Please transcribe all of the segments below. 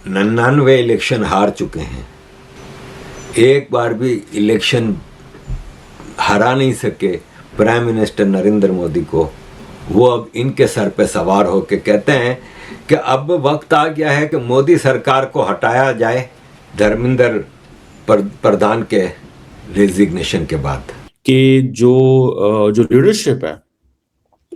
99 election हार चुके हैं, एक बार भी इलेक्शन हरा नहीं सके प्राइम मिनिस्टर नरेंद्र मोदी को। वो अब इनके सर पे सवार होकर कहते हैं कि अब वक्त आ गया है कि मोदी सरकार को हटाया जाए धर्मेंद्र प्रधान के रेजिग्नेशन के बाद। कि जो लीडरशिप है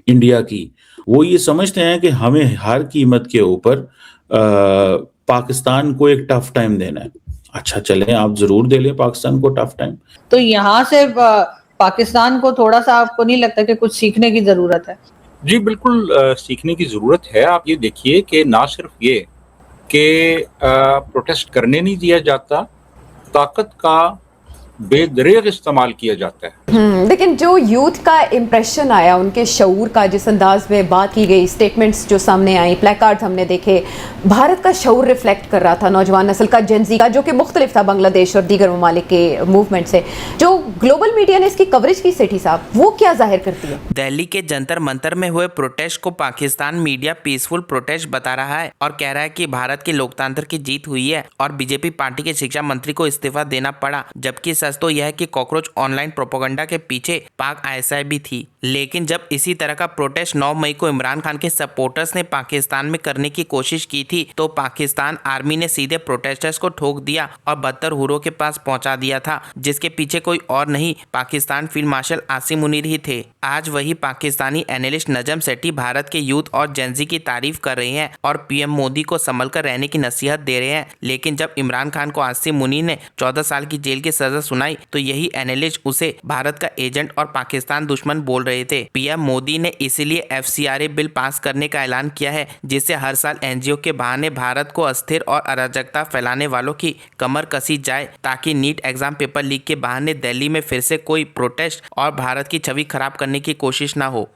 इंडिया की, वो ये समझते हैं कि हमें हर कीमत के ऊपर पाकिस्तान को एक टफ टाइम देना है। अच्छा चले, आप जरूर दे लें पाकिस्तान को टफ टाइम। तो यहाँ से पाकिस्तान को थोड़ा सा आपको नहीं लगता कि कुछ सीखने की जरूरत है? जी बिल्कुल, सीखने की ज़रूरत है। आप ये देखिए कि ना सिर्फ ये कि प्रोटेस्ट करने नहीं दिया जाता, ताकत का बेदरेग इस्तेमाल किया जाता है। लेकिन जो यूथ का इम्प्रेशन आया, उनके शऊर का जिस अंदाज में बात की गई, स्टेटमेंट्स जो सामने आई, प्लेकार्ड्स हमने देखे, भारत का शऊर रिफ्लेक्ट कर रहा था, नौजवान नस्ल का, जेनजी का, जो कि मुख्तलिफ था बांग्लादेश और दीगर ममालिक के मूवमेंट से। जो ग्लोबल मीडिया ने इसकी कवरेज की सेठी साहब, वो क्या जाहिर करती है? दिल्ली के जंतर मंतर में हुए प्रोटेस्ट को पाकिस्तान मीडिया पीसफुल प्रोटेस्ट बता रहा है और कह रहा है कि भारत के लोकतंत्र की जीत हुई है और बीजेपी पार्टी के शिक्षा मंत्री को इस्तीफा देना पड़ा। जबकि सच तो यह है कि कॉकरोच ऑनलाइन प्रोपेगेंडा के पीछे पाक आईएसआई भी थी। लेकिन जब इसी तरह का प्रोटेस्ट 9 मई को इमरान खान के सपोर्टर्स ने पाकिस्तान में करने की कोशिश की थी, तो पाकिस्तान आर्मी ने सीधे प्रोटेस्टर्स को ठोक दिया और बदतर हुरों के पास पहुंचा दिया था, जिसके पीछे कोई और नहीं, पाकिस्तान फील्ड मार्शल आसिम मुनीर ही थे। आज वही पाकिस्तानी एनालिस्ट नजम सेठी भारत के यूथ और जेनजी की तारीफ कर रहे हैं और पीएम मोदी को संभल कर रहने की नसीहत दे रहे हैं। लेकिन जब इमरान खान को आसिम मुनीर ने 14 साल की जेल की सजा सुनाई, तो यही एनालिस्ट उसे भारत का एजेंट और पाकिस्तान दुश्मन बोल रहे थे। पीएम मोदी ने इसीलिए एफसीआरए बिल पास करने का ऐलान किया है, जिससे हर साल एनजीओ के बहाने भारत को अस्थिर और अराजकता फैलाने वालों की कमर कसी जाए, ताकि नीट एग्जाम पेपर लीक के बहाने दिल्ली में फिर से कोई प्रोटेस्ट और भारत की छवि खराब करने की कोशिश ना हो।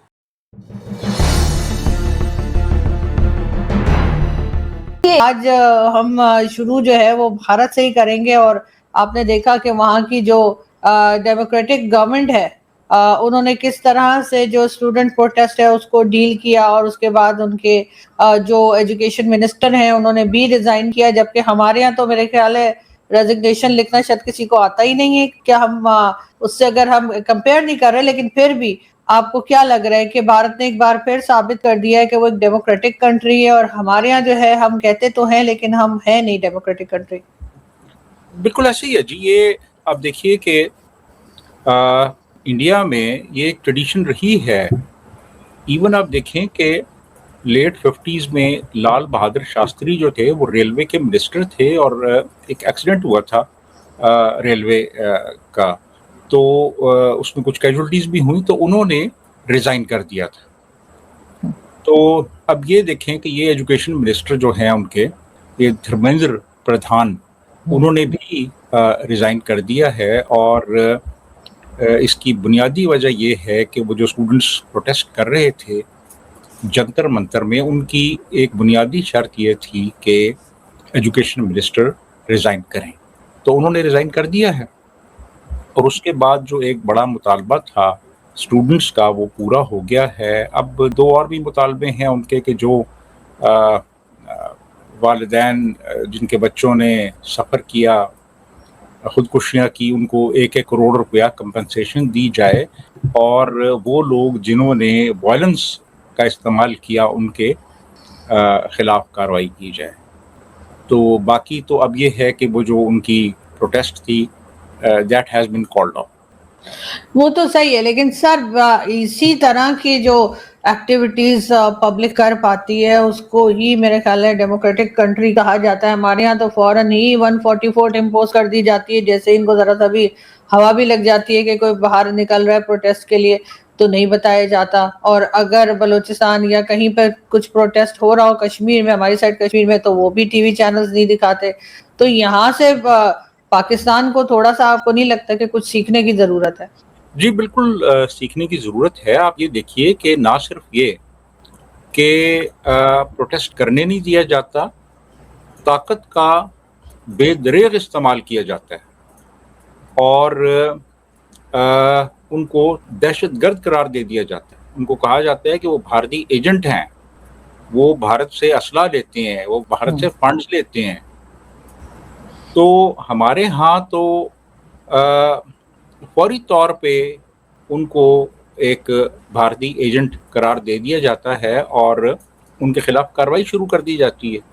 आज हम शुरू जो है वो भारत से ही करेंगे और आपने देखा कि वहाँ की जो डेमोक्रेटिक गवर्नमेंट है, उन्होंने किस तरह से जो स्टूडेंट प्रोटेस्ट है उसको डील किया और उसके बाद उनके जो एजुकेशन मिनिस्टर हैं उन्होंने भी रिजाइन किया। जबकि हमारे यहाँ तो मेरे ख्याल है रेजिग्नेशन लिखना शायद किसी को आता ही नहीं है। क्या हम उससे अगर हम कंपेयर नहीं कर रहे, लेकिन फिर भी आपको क्या लग रहा है कि भारत ने एक बार फिर साबित कर दिया है कि वो एक डेमोक्रेटिक कंट्री है? और हमारे यहाँ जो है, हम कहते तो हैं लेकिन हम है नहीं डेमोक्रेटिक कंट्री। बिल्कुल ऐसे ही है जी। ये आप देखिए कि इंडिया में ये एक ट्रेडिशन रही है। इवन आप देखें कि लेट 50s में लाल बहादुर शास्त्री जो थे वो रेलवे के मिनिस्टर थे और एक एक्सीडेंट हुआ था रेलवे का, तो उसमें कुछ कैजुअलिटीज़ भी हुई, तो उन्होंने रिज़ाइन कर दिया था। तो अब ये देखें कि ये एजुकेशन मिनिस्टर जो हैं उनके, ये धर्मेंद्र प्रधान, उन्होंने भी रिज़ाइन कर दिया है। और इसकी बुनियादी वजह ये है कि वो जो स्टूडेंट्स प्रोटेस्ट कर रहे थे जंतर मंतर में, उनकी एक बुनियादी शर्त ये थी कि एजुकेशन मिनिस्टर रिज़ाइन करें, तो उन्होंने रिज़ाइन कर दिया है। और उसके बाद जो एक बड़ा मुतालबा था स्टूडेंट्स का, वो पूरा हो गया है। अब 2 और भी मुतालबे हैं उनके कि जो वालिदैन जिनके बच्चों ने सफ़र किया, खुदकुशियाँ की, उनको 1-1 करोड़ रुपया कंपनसेशन दी जाए, और वो लोग जिन्होंने वायलेंस का इस्तेमाल किया उनके ख़िलाफ़ कार्रवाई की जाए। तो बाकी तो अब ये है कि वो जो उनकी प्रोटेस्ट थी that has been called off. वो तो सही है, लेकिन सर इसी तरह की जो एक्टिविटीज पब्लिक कर पाती है उसको ही मेरे ख्याल है डेमोक्रेटिक कंट्री कहा जाता है। हमारे यहाँ तो फौरन ही 144 इम्पोज कर दी जाती है, जैसे इनको जरा सा भी हवा भी लग जाती है कि कोई बाहर निकल रहा है प्रोटेस्ट के लिए तो नहीं बताया जाता। और अगर बलूचिस्तान या कहीं पर कुछ प्रोटेस्ट हो रहा हो, कश्मीर में, हमारी साइड कश्मीर में, तो वो भी टीवी चैनल्स नहीं दिखाते। तो यहाँ से पाकिस्तान को थोड़ा सा आपको नहीं लगता कि कुछ सीखने की जरूरत है? जी बिल्कुल, सीखने की ज़रूरत है। आप ये देखिए कि ना सिर्फ ये कि प्रोटेस्ट करने नहीं दिया जाता, ताकत का बेदरेग इस्तेमाल किया जाता है और उनको दहशतगर्द करार दे दिया जाता है। उनको कहा जाता है कि वो भारतीय एजेंट हैं वो भारत से असला लेते हैं, वो भारत से फंड्स लेते हैं, तो हमारे यहाँ तो फौरी तौर पे उनको एक भारतीय एजेंट करार दे दिया जाता है और उनके खिलाफ कार्रवाई शुरू कर दी जाती है।